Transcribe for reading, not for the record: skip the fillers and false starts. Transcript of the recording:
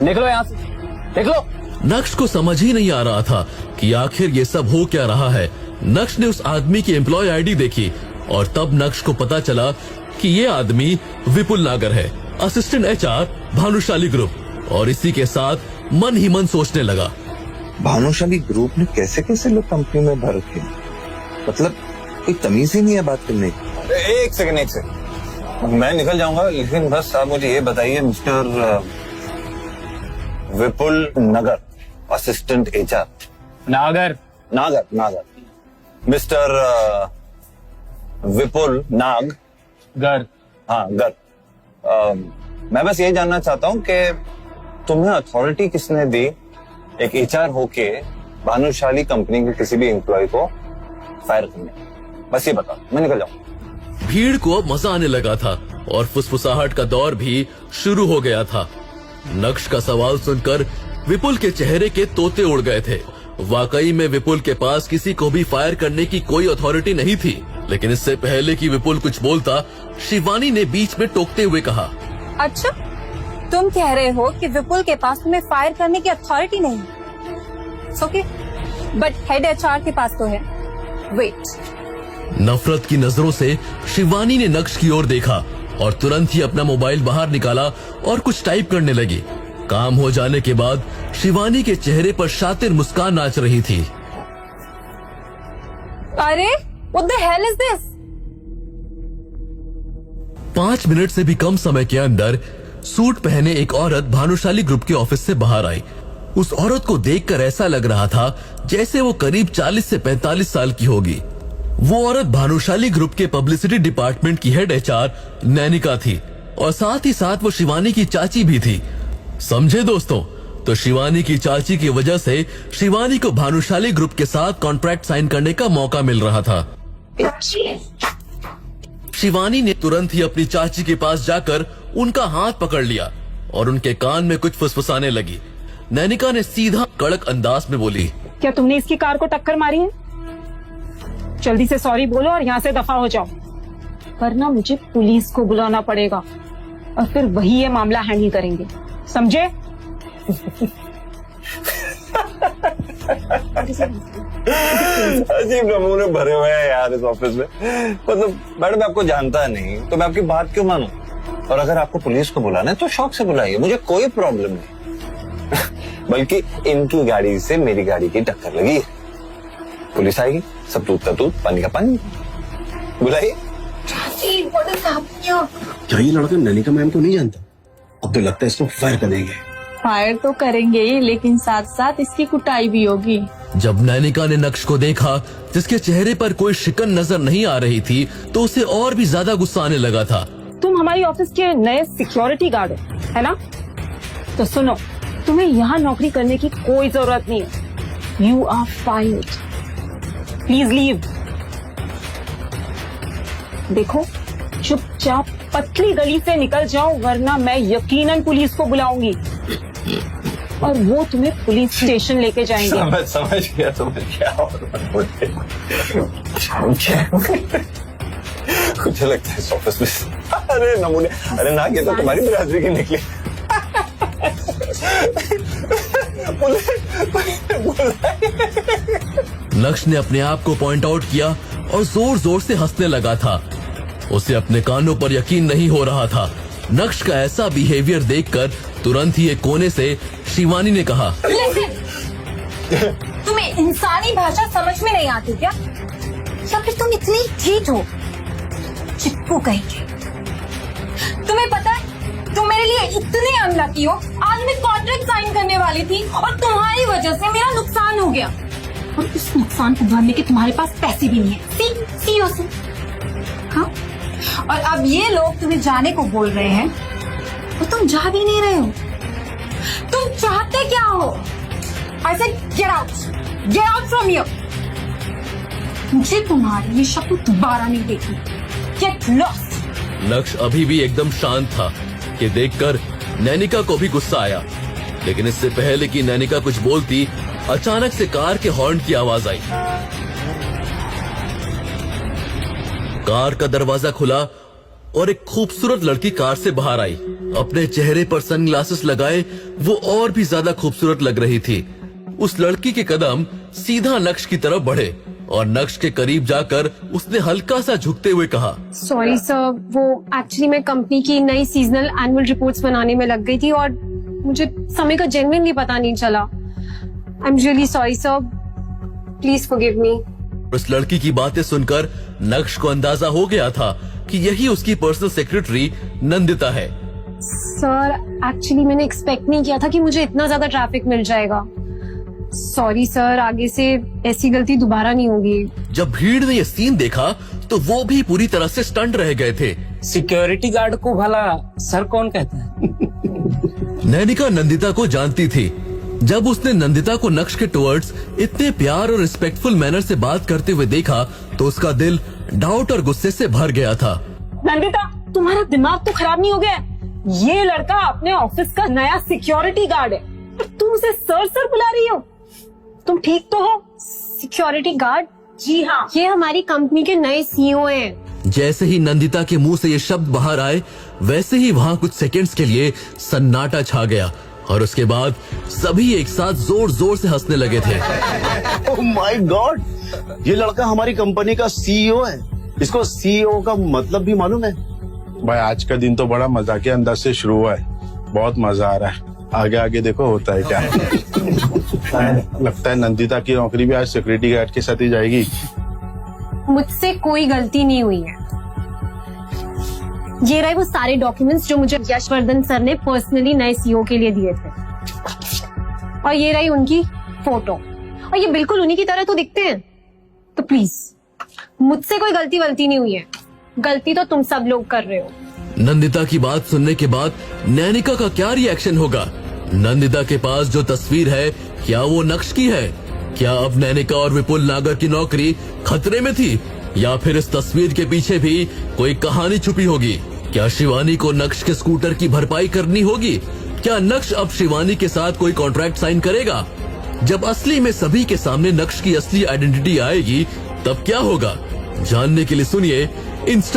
निकलो यहाँ से, देख लो। नक्श को समझ ही नहीं आ रहा था कि आखिर ये सब हो क्या रहा है। नक्श ने उस आदमी की एम्प्लॉय आईडी देखी और तब नक्श को पता चला कि ये आदमी विपुल नागर है, असिस्टेंट एचआर भानुशाली ग्रुप। और इसी के साथ मन ही मन सोचने लगा, भानुशाली ग्रुप ने कैसे कैसे लोग कंपनी में भर रखे, मतलब कोई तमीज ही नहीं है बात करने की। एक सेकंड, मैं निकल जाऊंगा, लेकिन बस आप मुझे ये बताइए मिस्टर विपुल नगर, असिस्टेंट एचआर। नागर मिस्टर विपुल नाग घर। हाँ गर। मैं बस ये जानना चाहता हूँ कि तुम्हें अथॉरिटी किसने दी एक एचआर होके भानुशाली कंपनी के किसी भी एम्प्लॉय को फायर करने? बस ये बताओ, मैं निकल जाऊँ। भीड़ को अब मजा आने लगा था और फुसफुसाहट का दौर भी शुरू हो गया था। नक्श का सवाल सुनकर विपुल के चेहरे के तोते उड़ गए थे। वाकई में विपुल के पास किसी को भी फायर करने की कोई अथॉरिटी नहीं थी। लेकिन इससे पहले कि विपुल कुछ बोलता, शिवानी ने बीच में टोकते हुए कहा, अच्छा, तुम कह रहे हो कि विपुल के पास तुम्हें फायर करने की अथॉरिटी नहीं? ओके, बट हेड एचआर के पास तो है। वेट। नफरत की नजरों से शिवानी ने नक्श की ओर देखा और तुरंत ही अपना मोबाइल बाहर निकाला और कुछ टाइप करने लगी। काम हो जाने के बाद शिवानी के चेहरे पर शातिर मुस्कान नाच रही थी। अरे what the hell is this? 5 minute से भी कम समय के अंदर सूट पहने एक औरत भानुशाली ग्रुप के ऑफिस से बाहर आई। उस औरत को देखकर ऐसा लग रहा था जैसे वो करीब 40 से 45 साल की होगी। वो औरत भानुशाली ग्रुप के पब्लिसिटी डिपार्टमेंट की हेड एचआर नैनिका थी और साथ ही साथ वो शिवानी की चाची भी थी। समझे दोस्तों? तो शिवानी की चाची की वजह से शिवानी को भानुशाली ग्रुप के साथ कॉन्ट्रैक्ट साइन करने का मौका मिल रहा था। शिवानी ने तुरंत ही अपनी चाची के पास जाकर उनका हाथ पकड़ लिया और उनके कान में कुछ फुसफुसाने लगी। नैनिका ने सीधा कड़क अंदाज में बोली, क्या तुमने इसकी कार को टक्कर मारी है? जल्दी से सॉरी बोलो और यहाँ से दफा हो जाओ, वरना मुझे पुलिस को बुलाना पड़ेगा और फिर वही ये मामला हैंडल करेंगे, समझे? अजीब नमूने भरे हुए हैं यार इस ऑफिस में। मतलब मैडम, मैं आपको जानता नहीं तो मैं आपकी बात क्यों मानूं? और अगर आपको पुलिस को बुलाना है तो शौक से बुलाइए, मुझे कोई प्रॉब्लम नहीं। बल्कि इनकी गाड़ी से मेरी गाड़ी की टक्कर लगी है, पुलिस आएगी, सब दूध का दूध पानी का पानी। बुलाइए। क्या ये लड़का नैनिका मैम को नहीं जानता? अब तो लगता है इसको फायर कर देंगे। फायर तो करेंगे ही, लेकिन साथ साथ इसकी कुटाई भी होगी। जब नैनिका ने नक्श को देखा जिसके चेहरे पर कोई शिकन नजर नहीं आ रही थी, तो उसे और भी ज्यादा गुस्सा आने लगा था। तुम हमारी ऑफिस के नए सिक्योरिटी गार्ड हो, है ना? तो सुनो, तुम्हें यहाँ नौकरी करने की कोई जरूरत नहीं है। You are fired, please leave. देखो, चुपचाप पतली गली से निकल जाओ, वरना मैं यकीनन पुलिस को बुलाऊंगी और वो तुम्हें पुलिस स्टेशन लेके जाएंगे। समझ गया। मुझे लगता है इस ऑफिस में अरे नमूने, अरे ना, ये तो तुम्हारी बिरादरी की निकली। नक्श ने अपने आप को पॉइंट आउट किया और जोर जोर से हंसने लगा था। उसे अपने कानों पर यकीन नहीं हो रहा था। नक्श का ऐसा बिहेवियर देखकर तुरंत ही एक कोने से शिवानी ने कहा, तुम्हें इंसानी भाषा समझ में नहीं आती क्या? या फिर तुम इतनी ढीठ हो? चिपकू कहेंगे। तुम्हें पता है, तुम मेरे लिए इतने अनलकी हो। आज मैं कॉन्ट्रैक्ट साइन करने वाली थी और तुम्हारी वजह से मेरा नुकसान हो गया, और इस नुकसान को भरने के तुम्हारे पास पैसे भी नहीं है। सी हाँ? और अब ये लोग तुम्हें जाने को बोल रहे हैं और तुम जा भी नहीं रहे हो। तुम चाहते क्या हो? I said get out from here. मुझे तुम्हारी ये शक्ल दोबारा नहीं देखी। Get lost. नक्श अभी भी एकदम शांत था कि देखकर नैनिका को भी गुस्सा आया। लेकिन इससे पहले कि नैनिका कुछ बोलती, अचानक से कार के हॉर्न की आवाज आई। कार का दरवाजा खुला और एक खूबसूरत लड़की कार से बाहर आई। अपने चेहरे पर सनग्लासेस लगाए वो और भी ज्यादा खूबसूरत लग रही थी। उस लड़की के कदम सीधा नक्श की तरफ बढ़े और नक्श के करीब जाकर उसने हल्का सा झुकते हुए कहा, सॉरी सर, वो एक्चुअली मैं कंपनी की नई सीजनल एनुअल रिपोर्ट्स बनाने में लग गई थी और मुझे समय का जेन्युइनली पता नहीं चला। I am really sorry sir, please forgive me. उस लड़की की बातें सुनकर नक्श को अंदाजा हो गया था कि यही उसकी पर्सनल सेक्रेटरी नंदिता है। सर एक्चुअली मैंने एक्सपेक्ट नहीं किया था कि मुझे इतना ज्यादा ट्रैफिक मिल जाएगा। सॉरी सर, आगे से ऐसी गलती दोबारा नहीं होगी। जब भीड़ ने ये सीन देखा तो वो भी पूरी तरह से स्टंट रह गए थे। सिक्योरिटी गार्ड को भला सर कौन कहता है? नैनिका नंदिता को जानती थी। जब उसने नंदिता को नक्श के टुवर्ड्स इतने प्यार और रिस्पेक्टफुल मैनर से बात करते हुए देखा तो उसका दिल डाउट और गुस्से से भर गया था। नंदिता, तुम्हारा दिमाग तो खराब नहीं हो गया? ये लड़का अपने ऑफिस का नया सिक्योरिटी गार्ड है और तुम उसे सर सर बुला रही हो। तुम ठीक तो हो? Security guard? जी हाँ, ये हमारी कंपनी के नए सीईओ हैं। जैसे ही नंदिता के मुंह से ये शब्द बाहर आए वैसे ही वहाँ कुछ सेकंड्स के लिए सन्नाटा छा गया और उसके बाद सभी एक साथ जोर जोर से हंसने लगे थे। ओह माय गॉड, ये लड़का हमारी कंपनी का सीईओ है। इसको सीईओ का मतलब भी मालूम है? भाई आज का दिन तो बड़ा मजाकिया अंदाज से शुरू हुआ है, बहुत मजा आ रहा है। आगे आगे देखो होता है क्या। लगता है नंदिता की नौकरी भी आज सिक्योरिटी गार्ड के साथ ही जाएगी। मुझसे कोई गलती नहीं हुई है। ये रहे वो सारे डॉक्यूमेंट्स जो मुझे यशवर्धन सर ने पर्सनली नए सीईओ के लिए दिए थे, और ये रही उनकी फोटो, और ये बिल्कुल उन्हीं की तरह तो दिखते हैं। तो प्लीज, मुझसे कोई गलती वलती नहीं हुई है। गलती तो तुम सब लोग कर रहे हो। नंदिता की बात सुनने के बाद नैनिका का क्या रिएक्शन होगा? नंदिता के पास जो तस्वीर है क्या वो नक्श की है? क्या अब नैनिका और विपुल नागर की नौकरी खतरे में थी, या फिर इस तस्वीर के पीछे भी कोई कहानी छुपी होगी? क्या शिवानी को नक्श के स्कूटर की भरपाई करनी होगी? क्या नक्श अब शिवानी के साथ कोई कॉन्ट्रैक्ट साइन करेगा? जब असली में सभी के सामने नक्श की असली आइडेंटिटी आएगी तब क्या होगा? जानने के लिए सुनिए इंस्टा